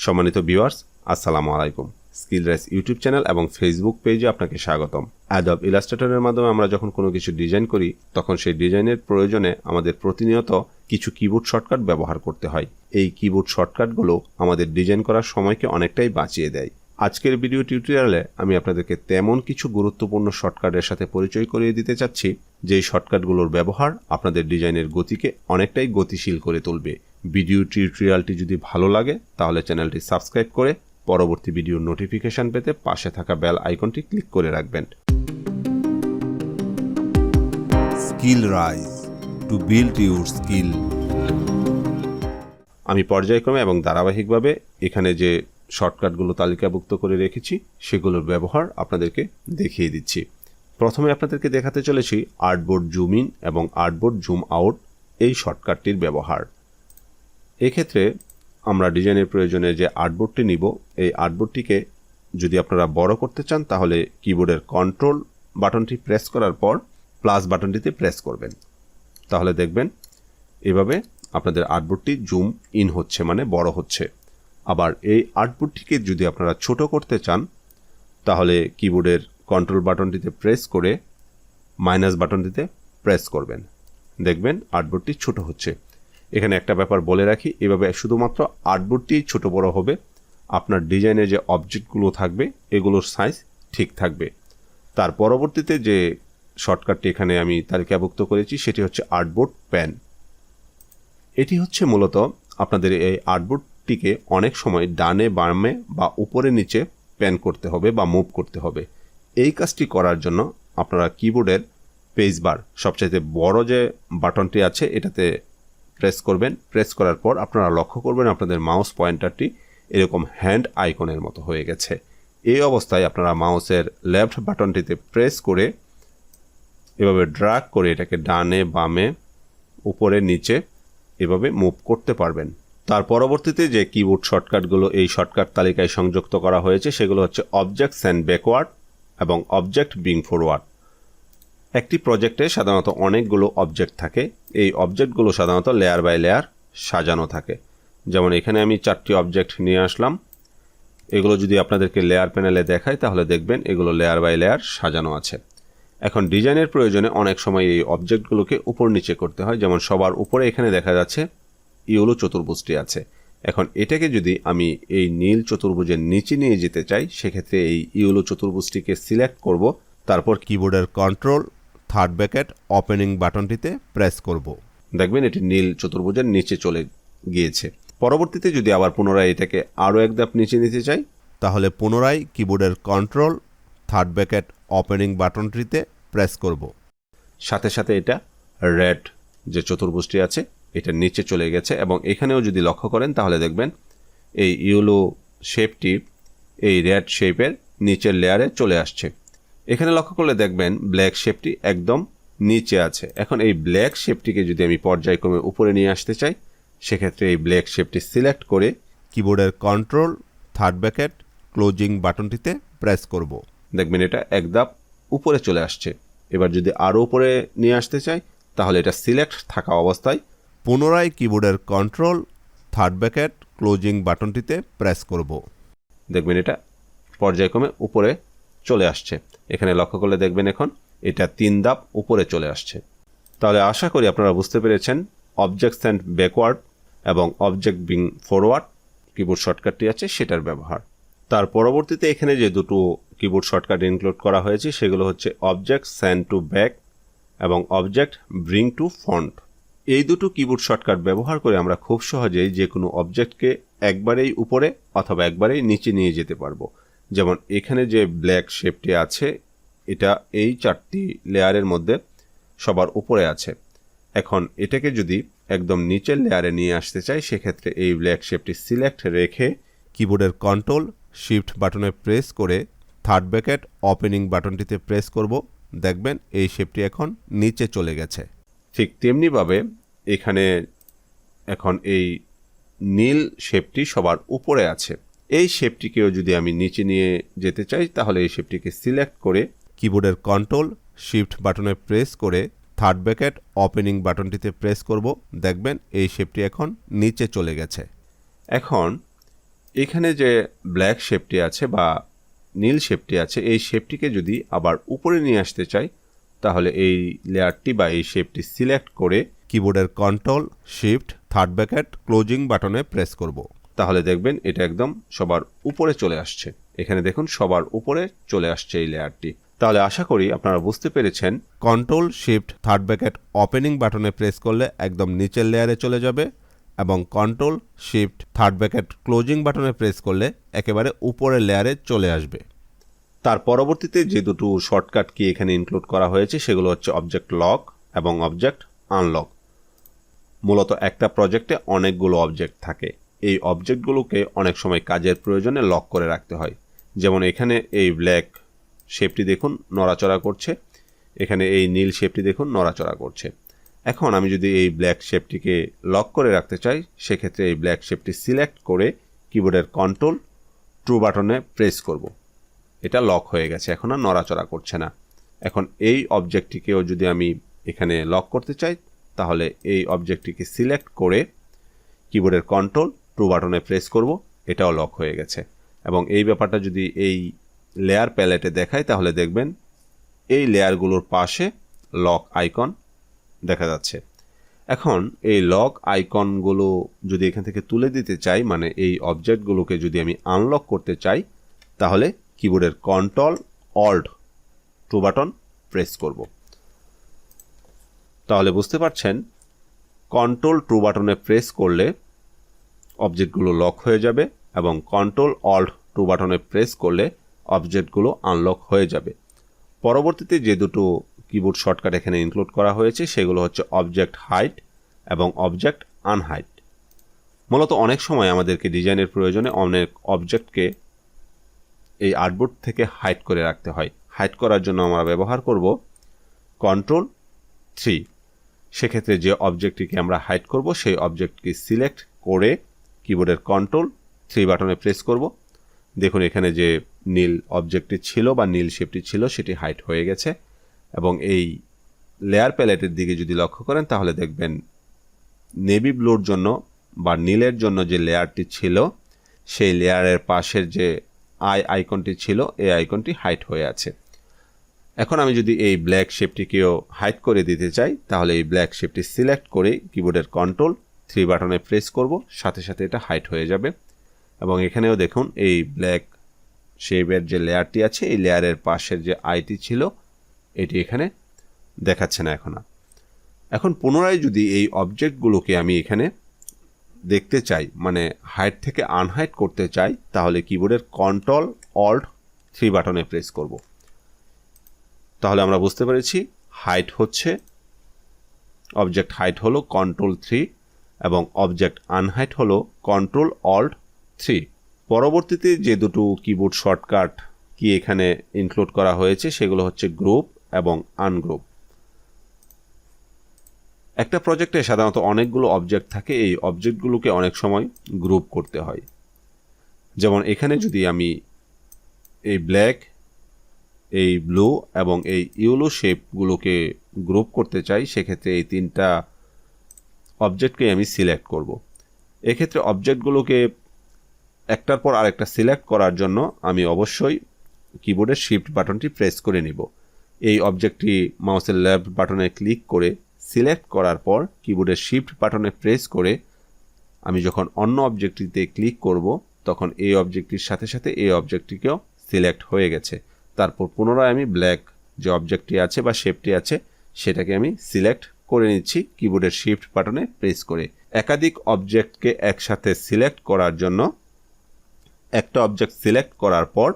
সম্মানিত ভিউয়ার্স, আসসালামু আলাইকুম। স্কিল রাইজ ইউটিউব চ্যানেল এবং ফেসবুক পেজে আপনাকে স্বাগতম। অ্যাডব ইলাস্ট্রেটরের মাধ্যমে আমরা যখন কোনো কিছু ডিজাইন করি, তখন সেই ডিজাইনের প্রয়োজনে আমাদের প্রতিনিয়ত কিছু কিবোর্ড শর্টকাট ব্যবহার করতে হয়। এই কিবোর্ড শর্টকাটগুলো আমাদের ডিজাইন করার সময়কে অনেকটাই বাঁচিয়ে দেয়। আজকের ভিডিও টিউটোরিয়ালে আমি আপনাদেরকে তেমন কিছু গুরুত্বপূর্ণ শর্টকাটের সাথে পরিচয় করিয়ে দিতে চাচ্ছি, যেই শর্টকাটগুলোর ব্যবহার আপনাদের ডিজাইনের গতিকে অনেকটাই গতিশীল করে তুলবে। ভিডিও টিউটোরিয়ালটি যদি ভালো লাগে তাহলে চ্যানেলটি সাবস্ক্রাইব করে পরবর্তী ভিডিওর নোটিফিকেশন পেতে পাশে থাকা বেল আইকনটি ক্লিক করে রাখবেন। Skill rise to build your skill. আমি পর্যায়ক্রমে এবং ধারাবাহিকভাবে এখানে যে শর্টকাটগুলো তালিকাভুক্ত করে রেখেছি সেগুলোর ব্যবহার আপনাদেরকে দেখিয়ে দিচ্ছি। প্রথমে আপনাদেরকে দেখাতে চলেছি আর্টবোর্ড জুম ইন এবং আর্টবোর্ড জুম আউট এই শর্টকাটটির ব্যবহার। এক্ষেত্রে আমরা ডিজাইনের প্রয়োজনে যে আর্টবোর্ডটি নিব, এই আর্টবোর্ডটিকে যদি আপনারা বড় করতে চান তাহলে কিবোর্ডের কন্ট্রোল বাটনটি প্রেস করার পর প্লাস বাটনটিতে প্রেস করবেন। তাহলে দেখবেন এভাবে আপনাদের আর্টবোর্ডটি জুম ইন হচ্ছে, মানে বড় হচ্ছে। আবার এই আর্টবোর্ডটিকে যদি আপনারা ছোট করতে চান তাহলে কিবোর্ডের কন্ট্রোল বাটনটিতে প্রেস করে মাইনাস বাটনটিতে প্রেস করবেন। দেখবেন আর্টবোর্ডটি ছোট হচ্ছে। এখানে একটা ব্যাপার বলে রাখি, এভাবে শুধুমাত্র আর্টবোর্ডটি ছোট বড় হবে, আপনার ডিজাইনে যে অবজেক্টগুলো থাকবে এগুলোর সাইজ ঠিক থাকবে। তার পরবর্তীতে যে শর্টকাটটি এখানে আমি তালিকাভুক্ত করেছি সেটি হচ্ছে আর্টবোর্ড প্যান। এটি হচ্ছে মূলত আপনাদের এই আর্টবোর্ডটিকে অনেক সময় ডানে বামে বা উপরে নিচে প্যান করতে হবে বা মুভ করতে হবে। এই কাজটি করার জন্য আপনারা কিবোর্ডের পেজ বার সবচাইতে বড় যে বাটনটি আছে এটাতে প্রেস করবেন। প্রেস করার পর আপনারা লক্ষ্য করবেন আপনাদের মাউস পয়েন্টারটি এরকম হ্যান্ড আইকনের মতো হয়ে গেছে। এই অবস্থায় আপনারা মাউসের লেফট বাটনটিতে প্রেস করে এভাবে ড্র্যাগ করে এটাকে ডানে বামে উপরে নিচে এভাবে মুভ করতে পারবেন। তার পরবর্তীতে যে কিবোর্ড শর্টকাটগুলো এই শর্টকাট তালিকায় সংযুক্ত করা হয়েছে সেগুলো হচ্ছে অবজেক্ট সেন্ড ব্যাকওয়ার্ড এবং অবজেক্ট ব্রিং ফরওয়ার্ড। একটি প্রজেক্টে সাধারণত অনেকগুলো অবজেক্ট থাকে। এই অবজেক্টগুলো সাধারণত লেয়ার বাই লেয়ার সাজানো থাকে। যেমন এখানে আমি 4টি অবজেক্ট নিয়ে আসলাম। এগুলো যদি আপনাদেরকে লেয়ার প্যানেলে দেখাই তাহলে দেখবেন এগুলো লেয়ার বাই লেয়ার সাজানো আছে। এখন ডিজাইনের প্রয়োজনে অনেক সময় এই অবজেক্টগুলোকে উপর নিচে করতে হয়। যেমন সবার উপরে এখানে দেখা যাচ্ছে ইয়েলো চতুর্ভুজটি আছে। এখন এটাকে যদি আমি এই নীল চতুর্ভুজের নিচে নিয়ে যেতে চাই সেক্ষেত্রে এই ইয়েলো চতুর্ভুজটিকে সিলেক্ট করব। তারপর কিবোর্ডের কন্ট্রোল থার্ড ব্র্যাকেট ওপেনিং বাটনটিতে প্রেস করব। দেখবেন এটি নীল চতুর্ভুজের নিচে চলে গিয়েছে। পরবর্তীতে যদি আবার পুনরায় এটাকে আরও এক ধাপ নিচে নিতে চাই তাহলে পুনরায় কিবোর্ডের কন্ট্রোল থার্ড ব্র্যাকেট ওপেনিং বাটনটিতে প্রেস করব। সাথে সাথে এটা রেড যে চতুর্ভুজটি আছে এটা নিচে চলে গেছে। এবং এখানেও যদি লক্ষ্য করেন তাহলে দেখবেন এই ইয়েলো শেপটি এই রেড শেপের নিচের লেয়ারে চলে আসছে। এখানে লক্ষ্য করলে দেখবেন ব্ল্যাক শেপটি একদম নিচে আছে। এখন এই ব্ল্যাক শেপটিকে যদি আমি পর্যায়ক্রমে উপরে নিয়ে আসতে চাই সেক্ষেত্রে এই ব্ল্যাক শেপটি সিলেক্ট করে কিবোর্ডের কন্ট্রোল থার্ড ব্র্যাকেট ক্লোজিং বাটনটিতে প্রেস করব। দেখবেন এটা এক ধাপ উপরে চলে আসছে। এবার যদি আরও উপরে নিয়ে আসতে চাই তাহলে এটা সিলেক্ট থাকা অবস্থায় পুনরায় কিবোর্ডের কন্ট্রোল থার্ড ব্র্যাকেট ক্লোজিং বাটনটিতে প্রেস করব। দেখবেন এটা পর্যায়ক্রমে উপরে চলে আসছে। এখানে লক্ষ্য করলে দেখবেন এখন এটা 3 ধাপ উপরে চলে আসছে। তাহলে আশা করি আপনারা বুঝতে পেরেছেন অবজেক্ট সেন্ড ব্যাকওয়ার্ড এবং অবজেক্ট ব্রিং ফরওয়ার্ড কিবোর্ড শর্টকাটটি আছে সেটার ব্যবহার। তার পরবর্তীতে এখানে যে দুটো কিবোর্ড শর্টকাট ইনক্লুড করা হয়েছে সেগুলো হচ্ছে অবজেক্ট সেন্ড টু ব্যাক এবং অবজেক্ট ব্রিং টু ফ্রন্ট। এই দুটো কিবোর্ড শর্টকাট ব্যবহার করে আমরা খুব সহজেই যে কোনো অবজেক্টকে একবারেই উপরে অথবা একবারেই নিচে নিয়ে যেতে পারবো। যেমন এখানে যে ব্ল্যাক শেপটি আছে এটা এই 4টি লেয়ারের মধ্যে সবার উপরে আছে। এখন এটাকে যদি একদম নিচের লেয়ারে নিয়ে আসতে চাই সেক্ষেত্রে এই ব্ল্যাক শেপটি সিলেক্ট রেখে কিবোর্ডের কন্ট্রোল শিফট বাটনে প্রেস করে থার্ড ব্র্যাকেট ওপেনিং বাটনটিতে প্রেস করব। দেখবেন এই শেপটি এখন নিচে চলে গেছে। ঠিক তেমনিভাবে এখানে এখন এই নীল শেপটি সবার উপরে আছে। এই শেপটিকেও যদি আমি নিচে নিয়ে যেতে চাই তাহলে এই শেপটিকে সিলেক্ট করে কিবোর্ডের কন্ট্রোল শিফট বাটনে প্রেস করে থার্ড ব্র্যাকেট ওপেনিং বাটনটিতে প্রেস করব। দেখবেন এই শেপটি এখন নিচে চলে গেছে। এখন এখানে যে ব্ল্যাক শেপটি আছে বা নীল শেপটি আছে, এই শেপটিকে যদি আবার উপরে নিয়ে আসতে চাই, তাহলে এই লেয়ারটি বা এই শেপটি সিলেক্ট করে কিবোর্ডের control shift third bracket closing বাটনে প্রেস করব। তাহলে দেখবেন এটা একদম সবার উপরে চলে আসছে। এখানে দেখুন সবার উপরে চলে আসছে এই লেয়ারটি। তাহলে আশা করি আপনারা বুঝতে পেরেছেন। Control shift third bracket opening বাটনে প্রেস করলে একদম নিচের লেয়ারে চলে যাবে এবং control shift third bracket closing বাটনে প্রেস করলে একেবারে উপরের লেয়ারে চলে আসবে। তার পরবর্তীতে যে দুটো শর্টকাট কি এখানে ইনক্লুড করা হয়েছে সেগুলো হচ্ছে অবজেক্ট লক এবং অবজেক্ট আনলক। মূলত একটা প্রজেক্টে অনেকগুলো অবজেক্ট থাকে। এই অবজেক্টগুলোকে অনেক সময় কাজের প্রয়োজনে লক করে রাখতে হয়। যেমন এখানে এই ব্ল্যাক শেপটি দেখুন নড়াচড়া করছে, এখানে এই নীল শেপটি দেখুন নড়াচড়া করছে। এখন আমি যদি এই ব্ল্যাক শেপটিকে লক করে রাখতে চাই, সেক্ষেত্রে এই ব্ল্যাক শেপটি সিলেক্ট করে কিবোর্ডের কন্ট্রোল ট্রু বাটনে প্রেস করব। এটা লক হয়ে গেছে, এখন আর নড়াচড়া করছে না। এখন এই অবজেক্টটিকেও যদি আমি এখানে লক করতে চাই, তাহলে এই অবজেক্টটিকে সিলেক্ট করে কিবোর্ডের কন্ট্রোল ট্রু বাটনে প্রেস করব, এটাও লক হয়ে গেছে। এবং এই ব্যাপারটা যদি এই লেয়ার প্যালেটে দেখাই, তাহলে দেখবেন এই লেয়ারগুলোর পাশে লক আইকন দেখা যাচ্ছে। এখন এই লক আইকনগুলো যদি এখান থেকে তুলে দিতে চাই, মানে এই অবজেক্টগুলোকে যদি আমি আনলক করতে চাই, তাহলে কিবোর্ডের control alt two button press করব। তাহলে বুঝতে পারছেন, কন্ট্রোল ট্রু বাটনে প্রেস করলে অবজেক্টগুলো লক হয়ে যাবে এবং কন্ট্রোল অল্ট ট্রু বাটনে প্রেস করলে অবজেক্টগুলো আনলক হয়ে যাবে। পরবর্তীতে যে দুটো কিবোর্ড শর্টকাট এখানে ইনক্লুড করা হয়েছে সেগুলো হচ্ছে অবজেক্ট হাইড এবং অবজেক্ট আনহাইড। মূলত অনেক সময় আমাদেরকে ডিজাইনের প্রয়োজনে অনেক অবজেক্টকে এই আর্টবোর্ড থেকে হাইড করে রাখতে হয়। হাইড করার জন্য আমরা ব্যবহার করব কন্ট্রোল 3। সেক্ষেত্রে যে অবজেক্টটিকে আমরা হাইড করব সেই অবজেক্টকে সিলেক্ট করে কিবোর্ডের কন্ট্রোল 3 বাটনে প্রেস করব। দেখুন এখানে যে নীল অবজেক্টটি ছিল বা নীল শেপটি ছিল সেটি হাইড হয়ে গেছে। এবং এই লেয়ার প্যালেটের দিকে যদি লক্ষ্য করেন, তাহলে দেখবেন নেভি ব্লুর জন্য বা নীলের জন্য যে লেয়ারটি ছিল সেই লেয়ারের পাশের যে আইকনটি ছিল এই আইকনটি হাইড হয়ে আছে। এখন আমি যদি এই ব্ল্যাক শেপটিকেও হাইড করে দিতে চাই, তাহলে এই ব্ল্যাক শেপটি সিলেক্ট করে কিবোর্ডের কন্ট্রোল 3 বাটনে প্রেস করব, সাথে সাথে এটা হাইড হয়ে যাবে। এবং এখানেও দেখুন এই ব্ল্যাক শেপের যে লেয়ারটি আছে এই লেয়ারের পাশের যে আইটি ছিল এটি এখানে দেখাচ্ছে না এখন পুনরায় যদি এই অবজেক্টগুলোকে আমি এখানে দেখতে চাই, মানে হাইড থেকে আনহাইড করতে চাই, তাহলে কিবোর্ডের কন্ট্রোল অল্ট 3 বাটনে প্রেস করব। তাহলে আমরা বুঝতে পেরেছি হাইড হচ্ছে অবজেক্ট হাইড হলো কন্ট্রোল 3 এবং অবজেক্ট আনহাইড হলো কন্ট্রোল অল্ট 3। পরবর্তীতে যে দুটো কিবোর্ড শর্টকাট কি এখানে ইনক্লুড করা হয়েছে সেগুলো হচ্ছে গ্রুপ এবং আনগ্রুপ। একটা প্রজেক্টে সাধারণত অনেকগুলো অবজেক্ট থাকে, এই অবজেক্টগুলোকে অনেক সময় গ্রুপ করতে হয়। যেমন এখানে যদি আমি এই ব্ল্যাক, এই ব্লু এবং এই ইয়েলো শেপগুলোকে গ্রুপ করতে চাই, সেক্ষেত্রে এই তিনটা অবজেক্টকে আমি সিলেক্ট করব। এক্ষেত্রে অবজেক্টগুলোকে একটার পর আরেকটা সিলেক্ট করার জন্য আমি অবশ্যই কিবোর্ডের শিফট বাটনটি প্রেস করে নিব। এই অবজেক্টটি মাউসের লেফট বাটনে ক্লিক করে সিলেক্ট করার পর কিবোর্ডের শিফট বাটনে প্রেস করে আমি যখন অন্য অবজেক্টটিতে ক্লিক করব, তখন এই অবজেক্টটির সাথে সাথে এই অবজেক্টটিকেও সিলেক্ট হয়ে গেছে। তারপর পুনরায় আমি ব্ল্যাক যে অবজেক্টটি আছে বা শেপটি আছে সেটাকে আমি সিলেক্ট করে নিচ্ছি কিবোর্ডের শিফট বাটনে প্রেস করে। একাধিক অবজেক্টকে একসাথে সিলেক্ট করার জন্য একটা অবজেক্ট সিলেক্ট করার পর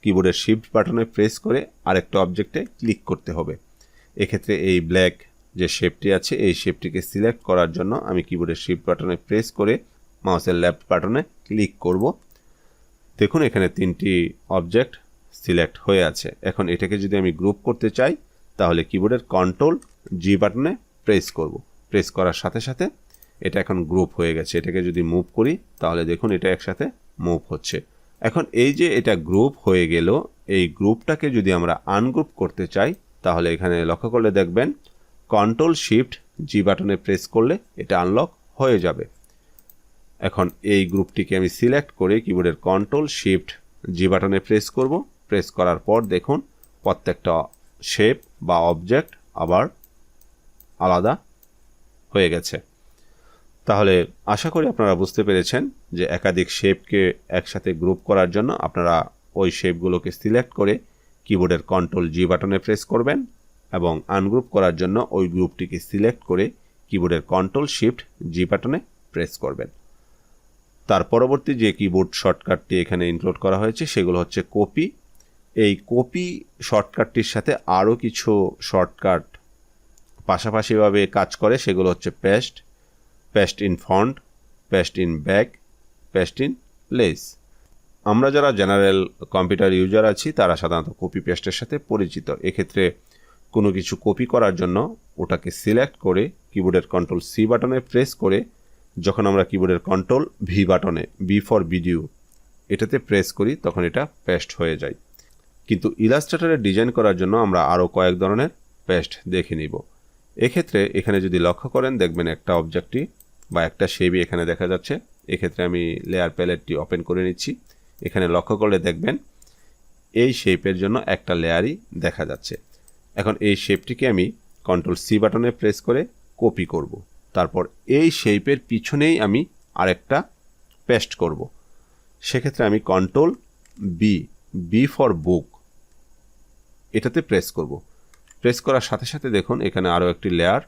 কিবোর্ডের শিফট বাটনে প্রেস করে আরেকটা অবজেক্টে ক্লিক করতে হবে। এক্ষেত্রে এই ব্ল্যাক যে শেপটি আছে এই শেপটিকে সিলেক্ট করার জন্য আমি কিবোর্ডের শিফট বাটনে প্রেস করে মাউসের লেফট বাটনে ক্লিক করব। দেখুন এখানে তিনটি অবজেক্ট সিলেক্ট হয়ে আছে। এখন এটাকে যদি আমি গ্রুপ করতে চাই, তাহলে কিবোর্ডের কন্ট্রোল জি বাটনে প্রেস করব। প্রেস করার সাথে সাথে এটা এখন গ্রুপ হয়ে গেছে। এটাকে যদি মুভ করি, তাহলে দেখুন এটা একসাথে মুভ হচ্ছে। এখন এই যে এটা গ্রুপ হয়ে গেল, এই গ্রুপটাকে যদি আমরা আনগ্রুপ করতে চাই, তাহলে এখানে লক্ষ্য করলে দেখবেন কন্ট্রোল শিফট জি বাটনে প্রেস করলে এটা আনলক হয়ে যাবে। এখন এই গ্রুপটিকে আমি সিলেক্ট করে কিবোর্ডের কন্ট্রোল শিফট জি বাটনে প্রেস করব। প্রেস করার পর দেখুন প্রত্যেকটা শেপ বা অবজেক্ট আবার আলাদা হয়ে গেছে। তাহলে আশা করি আপনারা বুঝতে পেরেছেন যে একাধিক শেপকে একসাথে গ্রুপ করার জন্য আপনারা ওই শেপগুলোকে সিলেক্ট করে কিবোর্ডের কন্ট্রোল জি বাটনে প্রেস করবেন এবং আনগ্রুপ করার জন্য ওই গ্রুপটিকে সিলেক্ট করে কিবোর্ডের কন্ট্রোল শিফট জি বাটনে প্রেস করবেন। তার পরবর্তী যে কিবোর্ড শর্টকাটটি এখানে ইনক্লুড করা হয়েছে সেগুলো হচ্ছে কপি। এই কপি শর্টকাটটির সাথে আরও কিছু শর্টকাট পাশাপাশিভাবে কাজ করে, সেগুলো হচ্ছে paste, paste in front, paste in back, paste in place. আমরা যারা জেনারেল কম্পিউটার ইউজার আছি তারা সাধারণত কপি পেস্টের সাথে পরিচিত। এক্ষেত্রে কোনো কিছু কপি করার জন্য ওটাকে সিলেক্ট করে কিবোর্ডের কন্ট্রোল সি বাটনে প্রেস করে যখন আমরা কিবোর্ডের কন্ট্রোল ভি বাটনে, বি ফর ভিডিও, এটাতে প্রেস করি তখন এটা পেস্ট হয়ে যায়। কিন্তু ইলাস্ট্রেটরে ডিজাইন করার জন্য আমরা আরও কয়েক ধরনের পেস্ট দেখে নিব। এক্ষেত্রে এখানে যদি লক্ষ্য করেন দেখবেন একটা অবজেক্টটি বা একটা শেপই এখানে দেখা যাচ্ছে। এক্ষেত্রে আমি লেয়ার প্যালেটটি ওপেন করে নিচ্ছি। এখানে লক্ষ্য করলে দেখবেন এই শেপের জন্য একটা লেয়ারই দেখা যাচ্ছে। এখন এই শেপটিকে আমি কন্ট্রোল সি বাটনে প্রেস করে কপি করব। তারপর এই শেপের পিছনেই আমি আরেকটা পেস্ট করব। সেক্ষেত্রে আমি কন্ট্রোল বি, বি ফর বুক, এটাতে প্রেস করব। প্রেস করার সাথে সাথে দেখুন এখানে আরও একটি লেয়ার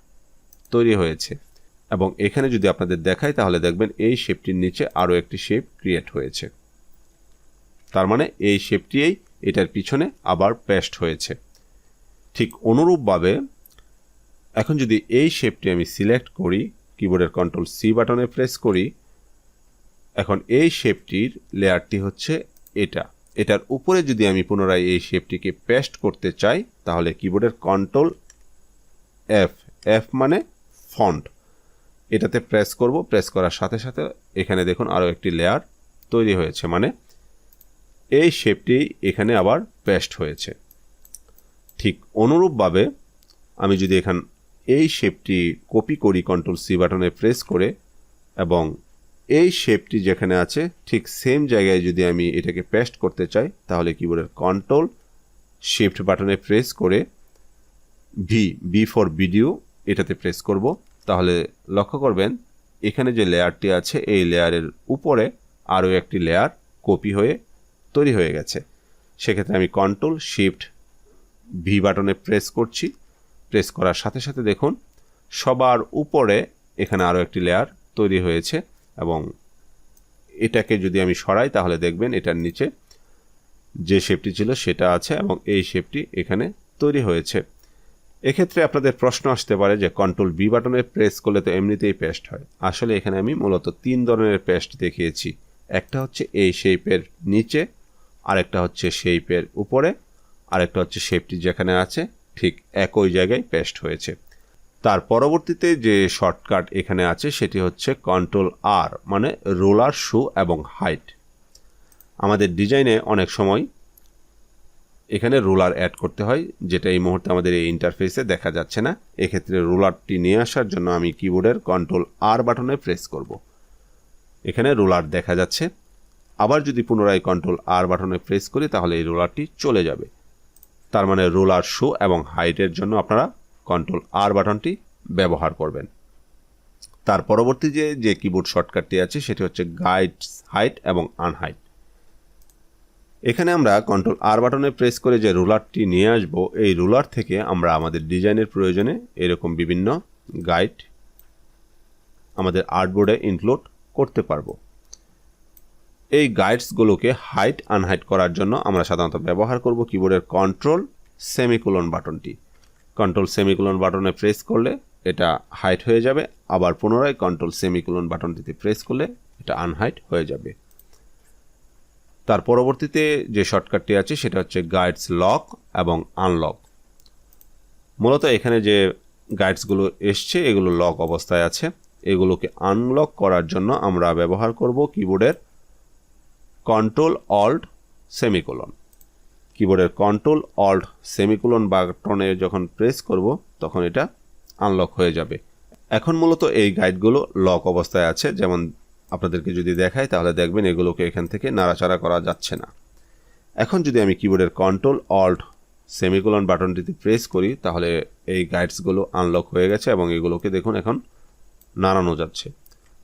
তৈরি হয়েছে এবং এখানে যদি আপনাদের দেখাই তাহলে দেখবেন এই শেপটির নিচে আরও একটি শেপ ক্রিয়েট হয়েছে। তার মানে এই শেপটিই এটার পিছনে আবার পেস্ট হয়েছে। ঠিক অনুরূপভাবে এখন যদি এই শেপটি আমি সিলেক্ট করি, কিবোর্ডের কন্ট্রোল সি বাটনে প্রেস করি, এখন এই শেপটির লেয়ারটি হচ্ছে এটা। এটার উপরে যদি আমি পুনরায় এই শেপটিকে পেস্ট করতে চাই তাহলে কিবোর্ডের কন্ট্রোল এফ, এফ মানে ফন্ট, এটাতে প্রেস করব। প্রেস করার সাথে সাথে এখানে দেখুন আরও একটি লেয়ার তৈরি হয়েছে, মানে এই শেপটি এখানে আবার পেস্ট হয়েছে। ঠিক অনুরূপভাবে আমি যদি এখান এই শেপটি কপি করি কন্ট্রোল সি বাটনে প্রেস করে এবং এই শেপটি যেখানে আছে ঠিক সেম জায়গায় যদি আমি এটাকে পেস্ট করতে চাই তাহলে কিবোর্ডের কন্ট্রোল শিফট বাটনে প্রেস করে ভি, বি ফর ভিডিও, এটাতে প্রেস করব। তাহলে লক্ষ্য করবেন এখানে যে লেয়ারটি আছে এই লেয়ারের উপরে আরও একটি লেয়ার কপি হয়ে তৈরি হয়ে গেছে। সেক্ষেত্রে আমি কন্ট্রোল শিফট ভি বাটনে প্রেস করছি। প্রেস করার সাথে সাথে দেখুন সবার উপরে এখানে আরও একটি লেয়ার তৈরি হয়েছে এবং এটাকে যদি আমি সরাই তাহলে দেখবেন এটার নিচে যে শেপটি ছিল সেটা আছে এবং এই শেপটি এখানে তৈরি হয়েছে। এক্ষেত্রে আপনাদের প্রশ্ন আসতে পারে যে কন্ট্রোল বি বাটনে প্রেস করলে তো এমনিতেই পেস্ট হয়। আসলে এখানে আমি মূলত 3 ধরনের পেস্ট দেখিয়েছি। একটা হচ্ছে এই শেপের নিচে, আরেকটা হচ্ছে শেপের উপরে, আরেকটা হচ্ছে শেপটি যেখানে আছে ঠিক একই জায়গায় পেস্ট হয়েছে। তার পরবর্তীতে যে শর্টকাট এখানে আছে সেটি হচ্ছে কন্ট্রোল আর, মানে রোলার, শো এবং হাইট। আমাদের ডিজাইনে অনেক সময় এখানে রোলার অ্যাড করতে হয়, যেটা এই মুহূর্তে আমাদের এই ইন্টারফেসে দেখা যাচ্ছে না। এক্ষেত্রে রোলারটি নিয়ে আসার জন্য আমি কিবোর্ডের কন্ট্রোল আর বাটনে প্রেস করব। এখানে রোলার দেখা যাচ্ছে। আবার যদি পুনরায় কন্ট্রোল আর বাটনে প্রেস করি তাহলে এই রোলারটি চলে যাবে। তার মানে রোলার, শো এবং হাইটের জন্য আপনারা কন্ট্রোল আর বাটনটি ব্যবহার করবেন। তার পরবর্তী যে কিবোর্ড শর্টকাটটি আছে সেটি হচ্ছে গাইডস, হাইট এবং আনহাইট। এখানে আমরা কন্ট্রোল আর বাটনে প্রেস করে যে রুলারটি নিয়ে আসব, এই রুলার থেকে আমরা আমাদের ডিজাইনের প্রয়োজনে এরকম বিভিন্ন গাইড আমাদের আর্টবোর্ডে ইনক্লুড করতে পারবো। এই গাইডসগুলোকে হাইট আনহাইট করার জন্য আমরা সাধারণত ব্যবহার করব কিবোর্ডের কন্ট্রোল সেমিকোলন বাটনটি। কন্ট্রোল সেমিকোলন বাটনে প্রেস করলে এটা হাইট হয়ে যাবে, আবার পুনরায় কন্ট্রোল সেমিকোলন বাটনটিতে প্রেস করলে এটা আনহাইট হয়ে যাবে। তার পরবর্তীতে যে শর্টকাটটি আছে সেটা হচ্ছে গাইডস লক এবং আনলক। মূলত এখানে যে গাইডসগুলো এসছে এগুলো লক অবস্থায় আছে। এগুলোকে আনলক করার জন্য আমরা ব্যবহার করব কিবোর্ডের কন্ট্রোল অল্ট সেমিকোলন। কিবোর্ডের কন্ট্রোল অল্ট সেমিকোলন বাটনে যখন প্রেস করব তখন এটা আনলক হয়ে যাবে। এখন মূলত এই গাইডগুলো লক অবস্থায় আছে, যেমন আপনাদেরকে যদি দেখাই তাহলে দেখবেন এগুলোকে এখান থেকে নাড়াচাড়া করা যাচ্ছে না। এখন যদি আমি কিবোর্ডের কন্ট্রোল অল্ট সেমিকোলন বাটনটিতে প্রেস করি তাহলে এই গাইডসগুলো আনলক হয়ে গেছে এবং এগুলোকে দেখুন এখন নাড়ানো যাচ্ছে।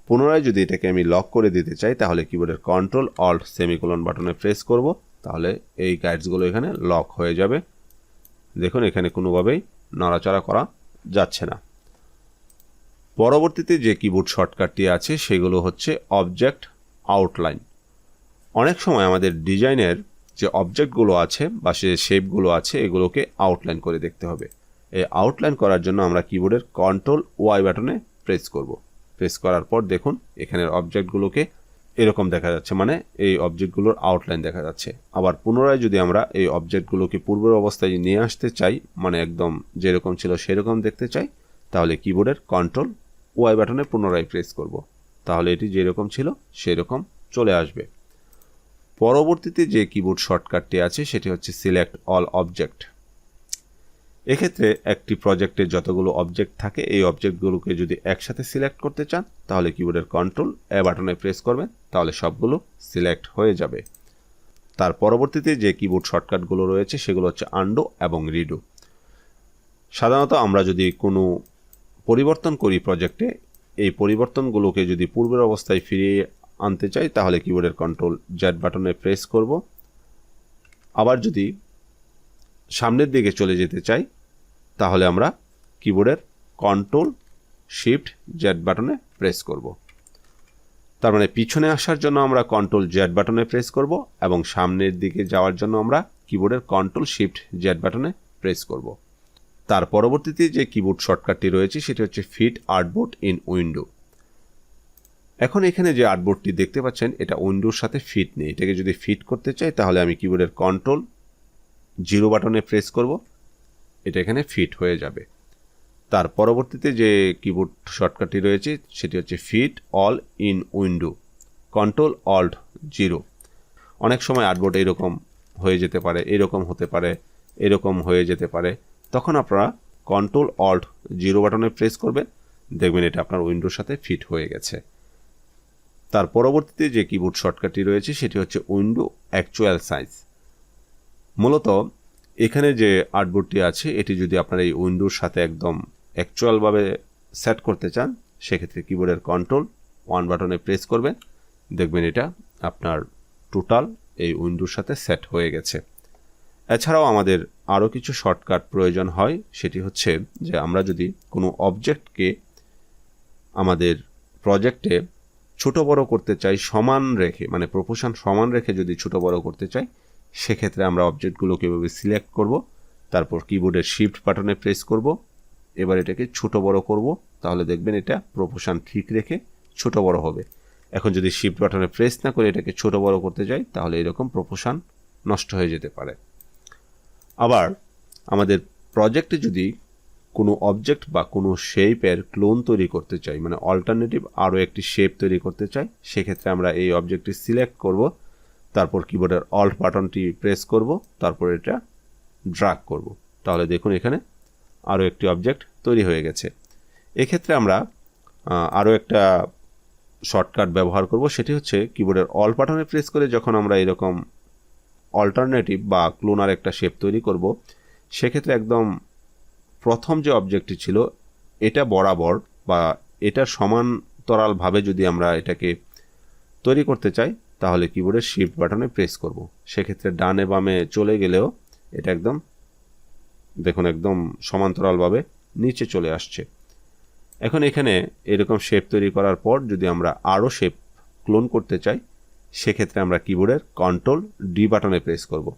পুনরায় যদি এটাকে আমি লক করে দিতে চাই তাহলে কিবোর্ডের কন্ট্রোল অল্ট সেমিকোলন বাটনে প্রেস করব, তাহলে এই গাইডসগুলো এখানে লক হয়ে যাবে। দেখুন এখানে কোনোভাবেই নাড়াচাড়া করা যাচ্ছে না। পরবর্তীতে যে কিবোর্ড শর্টকাটটি আছে সেগুলো হচ্ছে অবজেক্ট আউটলাইন। অনেক সময় আমাদের ডিজাইনের যে অবজেক্টগুলো আছে বা সে শেপগুলো আছে এগুলোকে আউটলাইন করে দেখতে হবে। এই আউটলাইন করার জন্য আমরা কিবোর্ডের কন্ট্রোল ওয়াই বাটনে প্রেস করব। প্রেস করার পর দেখুন এখানের অবজেক্টগুলোকে এরকম দেখা যাচ্ছে, মানে এই অবজেক্টগুলোর আউটলাইন দেখা যাচ্ছে। আবার পুনরায় যদি আমরা এই অবজেক্টগুলোকে পূর্বের অবস্থায় নিয়ে আসতে চাই, মানে একদম যেরকম ছিল সেরকম দেখতে চাই, তাহলে কিবোর্ডের কন্ট্রোল ওয়াই বাটনে পুনরায় প্রেস করব। তাহলে এটি যেরকম ছিল সেরকম চলে আসবে। পরবর্তীতে যে কিবোর্ড শর্টকাটটি আছে সেটি হচ্ছে সিলেক্ট অল অবজেক্ট। এক্ষেত্রে একটি প্রজেক্টে যতগুলো অবজেক্ট থাকে এই অবজেক্টগুলোকে যদি একসাথে সিলেক্ট করতে চান তাহলে কিবোর্ডের কন্ট্রোল এ বাটনে প্রেস করবেন, তাহলে সবগুলো সিলেক্ট হয়ে যাবে। তার পরবর্তীতে যে কিবোর্ড শর্টকাটগুলো রয়েছে সেগুলো হচ্ছে আনডু এবং রিডু। সাধারণত আমরা যদি কোনো পরিবর্তন করি প্রজেক্টে, এই পরিবর্তনগুলোকে যদি পূর্বের অবস্থায় ফিরিয়ে আনতে চাই তাহলে কিবোর্ডের কন্ট্রোল জেড বাটনে প্রেস করব। আবার যদি সামনের দিকে চলে যেতে চাই তাহলে আমরা কিবোর্ডের কন্ট্রোল শিফট জেড বাটনে প্রেস করব। তার মানে পিছনে আসার জন্য আমরা কন্ট্রোল জেড বাটনে প্রেস করব এবং সামনের দিকে যাওয়ার জন্য আমরা কিবোর্ডের কন্ট্রোল শিফট জেড বাটনে প্রেস করব। তার পরবর্তীতে যে কিবোর্ড শর্টকাটটি রয়েছে সেটি হচ্ছে ফিট আর্টবোর্ড ইন উইন্ডো। এখন এখানে যে আর্টবোর্ডটি দেখতে পাচ্ছেন এটা উইন্ডোর সাথে ফিট নেই। এটাকে যদি ফিট করতে চাই তাহলে আমি কিবোর্ডের কন্ট্রোল জিরো বাটনে প্রেস করব, এটা এখানে ফিট হয়ে যাবে। তার পরবর্তীতে যে কিবোর্ড শর্টকাটটি রয়েছে সেটি হচ্ছে fit all in window, control alt zero. অনেক সময় আর্টবোর্ড এরকম হয়ে যেতে পারে, এরকম হতে পারে, এরকম হয়ে যেতে পারে, তখন আপনারা কন্ট্রোল অল্ট জিরো বাটনে প্রেস করবেন, দেখবেন এটা আপনার উইন্ডোর সাথে ফিট হয়ে গেছে। তার পরবর্তীতে যে কিবোর্ড শর্টকাটটি রয়েছে সেটি হচ্ছে উইন্ডো অ্যাকচুয়াল সাইজ। মূলত এখানে যে আর্টবোর্ডটি আছে এটি যদি আপনার এই উইন্ডোর সাথে একদম অ্যাকচুয়ালভাবে সেট করতে চান সেক্ষেত্রে কিবোর্ডের কন্ট্রোল ওয়ান বাটনে প্রেস করবেন, দেখবেন এটা আপনার টোটাল এই উইন্ডোর সাথে সেট হয়ে গেছে। এছাড়াও আমাদের আরও কিছু শর্টকাট প্রয়োজন হয়, সেটি হচ্ছে যে আমরা যদি কোনো অবজেক্টকে আমাদের প্রজেক্টে ছোট বড় করতে চাই সমান রেখে, মানে প্রপোর্শন সমান রেখে যদি ছোট বড় করতে চাই সেক্ষেত্রে আমরা অবজেক্টগুলোকে এভাবে সিলেক্ট করব, তারপর কিবোর্ডের শিফট বাটনে প্রেস করব, এবার এটাকে ছোট বড় করব, তাহলে দেখবেন এটা প্রপোর্শন ঠিক রেখে ছোট বড় হবে। এখন যদি শিফট বাটনে প্রেস না করে এটাকে ছোট বড় করতে যাই তাহলে এরকম প্রপোর্শন নষ্ট হয়ে যেতে পারে। আবার আমাদের প্রজেক্টে যদি কোনো অবজেক্ট বা কোনো শেপের ক্লোন তৈরি করতে চাই, মানে অল্টারনেটিভ আরও একটি শেপ তৈরি করতে চাই, সেক্ষেত্রে আমরা এই অবজেক্টটি সিলেক্ট করব, তারপর কিবোর্ডের অল্ট বাটনটি প্রেস করব, তারপর এটা ড্র্যাগ করব, তাহলে দেখুন এখানে আরও একটি অবজেক্ট তৈরি হয়ে গেছে। এক্ষেত্রে আমরা আরও একটা শর্টকাট ব্যবহার করব, সেটি হচ্ছে কিবোর্ডের অল্ট বাটনে প্রেস করে যখন আমরা এরকম অল্টারনেটিভ বা ক্লোনার একটা শেপ তৈরি করব সেক্ষেত্রে একদম প্রথম যে অবজেক্টটি ছিল এটা বরাবর বা এটার সমান্তরালভাবে যদি আমরা এটাকে তৈরি করতে চাই তাহলে কিবোর্ডের শিফট বাটনে প্রেস করব, সেক্ষেত্রে ডানে বামে চলে গেলেও এটা একদম দেখুন একদম সমান্তরালভাবে নিচে চলে আসছে। এখন এখানে এরকম শেপ তৈরি করার পর যদি আমরা আরও শেপ ক্লোন করতে চাই সেক্ষেত্রে আমরা কিবোর্ডের কন্ট্রোল ডি বাটনে প্রেস করব।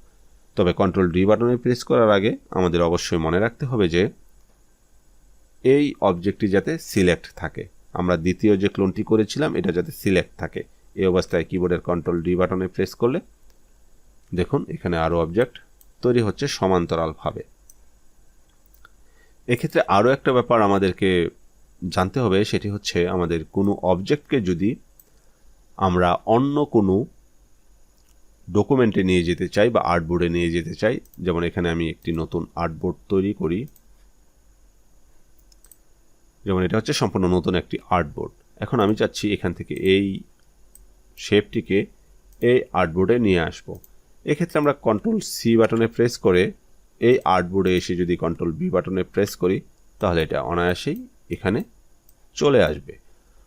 তবে কন্ট্রোল ডি বাটনে প্রেস করার আগে আমাদের অবশ্যই মনে রাখতে হবে যে এই অবজেক্টটি যাতে সিলেক্ট থাকে, আমরা দ্বিতীয় যে ক্লোনটি করেছিলাম এটা যাতে সিলেক্ট থাকে। এই অবস্থায় কিবোর্ডের কন্ট্রোল ডি বাটনে প্রেস করলে দেখুন এখানে আরও অবজেক্ট তৈরি হচ্ছে সমান্তরালভাবে। এক্ষেত্রে আরও একটা ব্যাপার আমাদেরকে জানতে হবে, সেটি হচ্ছে আমাদের কোনো অবজেক্টকে যদি আমরা অন্য কোনো ডকুমেন্টে নিয়ে যেতে চাই বা আর্টবোর্ডে নিয়ে যেতে চাই, যেমন এখানে আমি একটি নতুন আর্টবোর্ড তৈরি করি, যেমন এটা হচ্ছে সম্পূর্ণ নতুন একটি আর্টবোর্ড। এখন আমি চাচ্ছি এখান থেকে এই শেপটিকে এই আর্টবোর্ডে নিয়ে আসব। এক্ষেত্রে আমরা কন্ট্রোল সি বাটনে প্রেস করে এই আর্টবোর্ডে এসে যদি কন্ট্রোল বি বাটনে প্রেস করি তাহলে এটা অনায়াসেই এখানে চলে আসবে।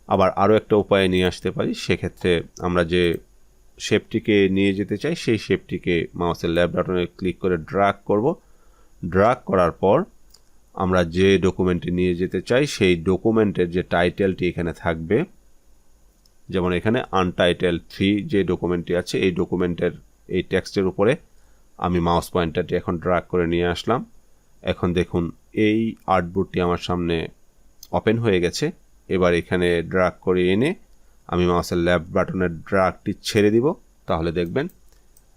আবার আরও একটা উপায়ে নিয়ে আসতে পারি। সেক্ষেত্রে আমরা যে শেপটিকে নিয়ে যেতে চাই সেই শেপটিকে মাউসের লেফট বাটনে ক্লিক করে ড্র্যাগ করব। ড্র্যাগ করার পর আমরা যে ডকুমেন্টে নিয়ে যেতে চাই সেই ডকুমেন্টের যে টাইটেলটি এখানে থাকবে, যেমন এখানে আনটাইটেল 3 যে ডকুমেন্টটি আছে এই ডকুমেন্টের এই টেক্সটের উপরে আমি মাউস পয়েন্টারটি এখন ড্র্যাগ করে নিয়ে আসলাম। এখন দেখুন এই আর্টবোর্ডটি আমার সামনে ওপেন হয়ে গেছে। এবার এখানে ড্র্যাগ করে এনে আমি মাউসের লেফট বাটনের ড্র্যাগটি ছেড়ে দিব, তাহলে দেখবেন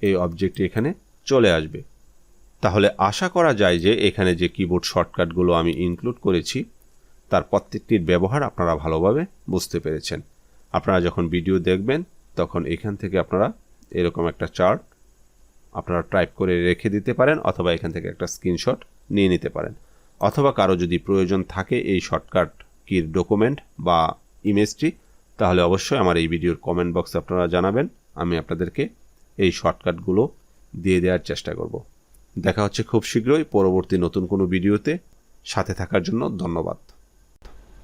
এই অবজেক্টটি এখানে চলে আসবে। তাহলে আশা করা যায় যে এখানে যে কিবোর্ড শর্টকাটগুলো আমি ইনক্লুড করেছি তার প্রত্যেকটির ব্যবহার আপনারা ভালোভাবে বুঝতে পেরেছেন। আপনারা যখন ভিডিও দেখবেন তখন এখান থেকে আপনারা এরকম একটা চার্ট আপনারা টাইপ করে রেখে দিতে পারেন, অথবা এখান থেকে একটা স্ক্রিনশট নিয়ে নিতে পারেন, অথবা কারো যদি প্রয়োজন থাকে এই শর্টকাট কির ডকুমেন্ট বা ইমেজটি, তাহলে অবশ্যই আমার এই ভিডিওর কমেন্ট বক্সে আপনারা জানাবেন। আমি আপনাদেরকে এই শর্টকাটগুলো দিয়ে দেওয়ার চেষ্টা করব। দেখা হচ্ছে খুব শীঘ্রই পরবর্তী নতুন কোনো ভিডিওতে। সাথে থাকার জন্য ধন্যবাদ।